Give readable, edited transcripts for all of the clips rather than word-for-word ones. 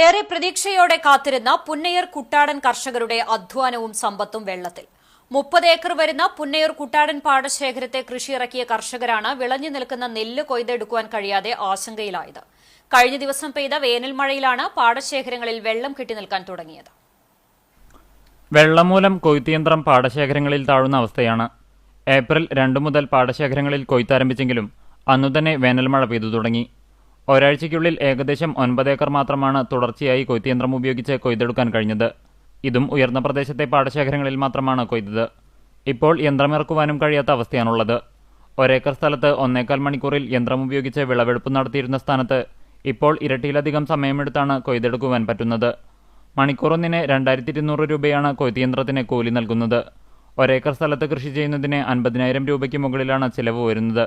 ഏറെ പ്രതീക്ഷയോടെ കാത്തിരുന്ന പുന്നയൂർ കുട്ടാടൻ കർഷകരുടെ അധ്വാനവും സമ്പത്തും വെള്ളത്തിൽ. 30 ഏക്കർ വരുന്ന പുന്നയൂർ കുട്ടാടൻ പാടശേഖരത്തെ കൃഷിയിറക്കിയ കർഷകരാണ് വിളഞ്ഞു നിൽക്കുന്ന നെല്ല് കൊയ്തെടുക്കുവാൻ കഴിയാതെ ആശങ്കയിലായത്. കഴിഞ്ഞ ദിവസം പെയ്ത വേനൽ മഴയിലാണ് പാടശേഖരങ്ങളിൽ വെള്ളം കെട്ടിനിൽക്കാൻ തുടങ്ങിയത്. വെള്ളം മൂലം കൊയ്ത്തുയന്ത്രം പാടശേഖരങ്ങളിൽ താഴുന്ന അവസ്ഥയാണ്. ഏപ്രിൽ 2 മുതൽ പാടശേഖരങ്ങളിൽ കൊയ്ത്താരംഭിച്ചെങ്കിലും അന്നുതന്നെ വേനൽമഴ പെയ്തു തുടങ്ങി. ഒരാഴ്ചയ്ക്കുള്ളിൽ ഏകദേശം 9 ഏക്കർ മാത്രമാണ് തുടർച്ചയായി കൊയ്ത്തുയന്ത്രം ഉപയോഗിച്ച് കൊയ്തെടുക്കാൻ കഴിഞ്ഞത്. ഇതും ഉയർന്ന പ്രദേശത്തെ പാടശേഖരങ്ങളിൽ മാത്രമാണ് കൊയ്തത്. ഇപ്പോൾ യന്ത്രമിറക്കുവാനും കഴിയാത്ത അവസ്ഥയാണുള്ളത്. 1 ഏക്കർ സ്ഥലത്ത് 1.25 മണിക്കൂറിൽ യന്ത്രം ഉപയോഗിച്ച് വിളവെടുപ്പ് നടത്തിയിരുന്ന സ്ഥാനത്ത് ഇപ്പോൾ ഇരട്ടിയിലധികം സമയമെടുത്താണ് കൊയ്തെടുക്കുവാൻ പറ്റുന്നത്. മണിക്കൂറൊന്നിന് 2200 രൂപയാണ് കൊയ്ത്തുയന്ത്രത്തിന് കൂലി നൽകുന്നത്. 1 ഏക്കർ സ്ഥലത്ത് കൃഷി ചെയ്യുന്നതിന് 50,000 രൂപയ്ക്ക് മുകളിലാണ് ചിലവ് വരുന്നത്.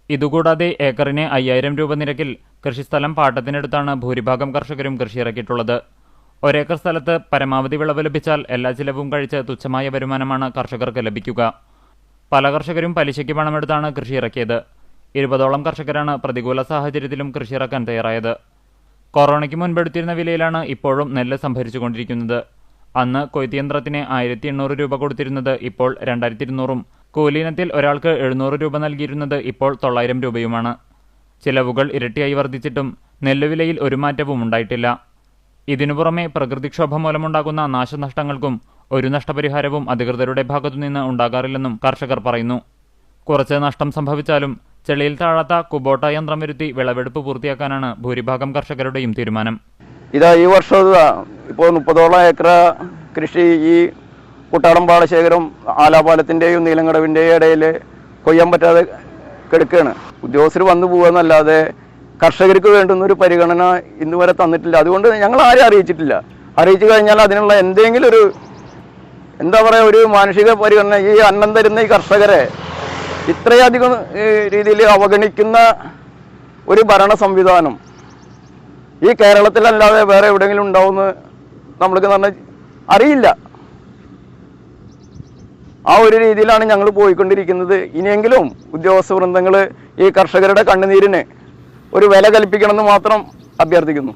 ഇതുകൂടാതെ ഏക്കറിന് 5000 രൂപ നിരക്കിൽ കൃഷിസ്ഥലം പാട്ടത്തിനെടുത്താണ് ഭൂരിഭാഗം കർഷകരും കൃഷിയിറക്കിയിട്ടുള്ളത്. 1 ഏക്കർ സ്ഥലത്ത് പരമാവധി വിളവ് ലഭിച്ചാൽ എല്ലാ ചിലവും കഴിച്ച് തുച്ഛമായ വരുമാനമാണ് കർഷകർക്ക് ലഭിക്കുക. പല കർഷകരും പലിശയ്ക്ക് പണമെടുത്താണ് കൃഷിയിറക്കിയത്. 20ഓളം കർഷകരാണ് പ്രതികൂല സാഹചര്യത്തിലും കൃഷിയിറക്കാൻ തയ്യാറായത്. കൊറോണയ്ക്ക് മുൻപെടുത്തിരുന്ന വിലയിലാണ് ഇപ്പോഴും നെല്ല് സംഭരിച്ചുകൊണ്ടിരിക്കുന്നത്. അന്ന് കൊയ്ത്തുയന്ത്രത്തിന് 1800 രൂപ കൊടുത്തിരുന്നത് ഇപ്പോൾ 2200-ഉം കൂലിയിനത്തിൽ ഒരാൾക്ക് 700 രൂപ നൽകിയിരുന്നത് ഇപ്പോൾ 900 രൂപയുമാണ്. ചിലവുകൾ ഇരട്ടിയായി വർദ്ധിച്ചിട്ടും നെല്ലുവിലയിൽ ഒരു മാറ്റവും ഉണ്ടായിട്ടില്ല. ഇതിനു പുറമെ പ്രകൃതിക്ഷോഭം മൂലമുണ്ടാകുന്ന നാശനഷ്ടങ്ങൾക്കും ഒരു നഷ്ടപരിഹാരവും അധികൃതരുടെ ഭാഗത്തുനിന്ന് ഉണ്ടാകാറില്ലെന്നും കർഷകർ പറയുന്നു. കുറച്ച് നഷ്ടം സംഭവിച്ചാലും ചെളിയിൽ താഴാത്ത കുബോട്ട യന്ത്രം വരുത്തി വിളവെടുപ്പ് പൂർത്തിയാക്കാനാണ് ഭൂരിഭാഗം കർഷകരുടെയും തീരുമാനം. ഈ വർഷം ഇപ്പോൾ 30ഓളം ഏക്കർ കൃഷി ഈ കുട്ടാടൻ പാടശേഖരം ആലാപാലത്തിൻ്റെയും നീലങ്കടവിൻ്റെയും ഇടയിൽ കൊയ്യാൻ പറ്റാതെ കിടക്കുകയാണ്. ഉദ്യോഗസ്ഥർ വന്നു പോകുകയെന്നല്ലാതെ കർഷകർക്ക് വേണ്ടുന്നൊരു പരിഗണന ഇന്ന് വരെ തന്നിട്ടില്ല. അതുകൊണ്ട് ഞങ്ങൾ ആരും അറിയിച്ചിട്ടില്ല. അറിയിച്ചു കഴിഞ്ഞാൽ അതിനുള്ള എന്തെങ്കിലും ഒരു മാനുഷിക പരിഗണന ഈ അന്നം തരുന്ന ഈ കർഷകരെ ഇത്രയധികം രീതിയിൽ അവഗണിക്കുന്ന ഒരു ഭരണ സംവിധാനം ഈ കേരളത്തിലല്ലാതെ വേറെ എവിടെയെങ്കിലും ഉണ്ടാവുമെന്ന് നമ്മൾക്ക് അറിയില്ല. ആ ഒരു രീതിയിലാണ് ഞങ്ങൾ പോയിക്കൊണ്ടിരിക്കുന്നത്. ഇനിയെങ്കിലും ഉദ്യോഗസ്ഥ വൃന്ദങ്ങൾ ഈ കർഷകരുടെ കണ്ണുനീരിന് ഒരു വില കൽപ്പിക്കണമെന്ന് മാത്രം അഭ്യർത്ഥിക്കുന്നു.